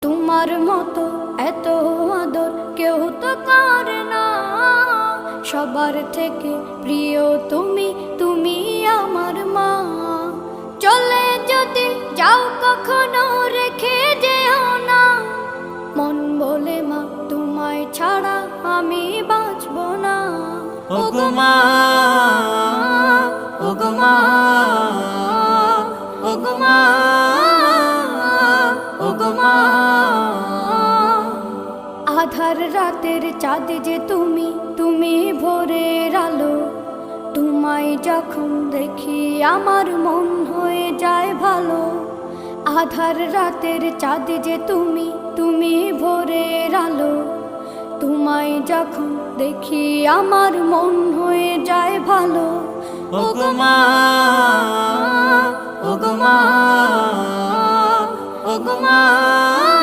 তোমার মতো এত আদর কেউ তো করে না। সবার থেকে প্রিয় তুমি, তুমি আমার মা। চলে যদি যাও কখনো রেখে যেও না, মন বলে মা তোমায় ছাড়া আমি বাঁচব না। ওগো মা, ওগো মা, ওগো মা, ওগো মা। আধার রাতের চাঁদ যে তুমি, তুমি ভোরের আলো। তোমায় যখন দেখি আমার মন হয়ে যায় ভালো। আধার রাতের চাঁদ যে তুমি, তুমি ভোরের আলো। তোমায় যখন দেখি আমার মন হয়ে যায় ভালো। ওগো মা, ওগো মা, ওগো মা।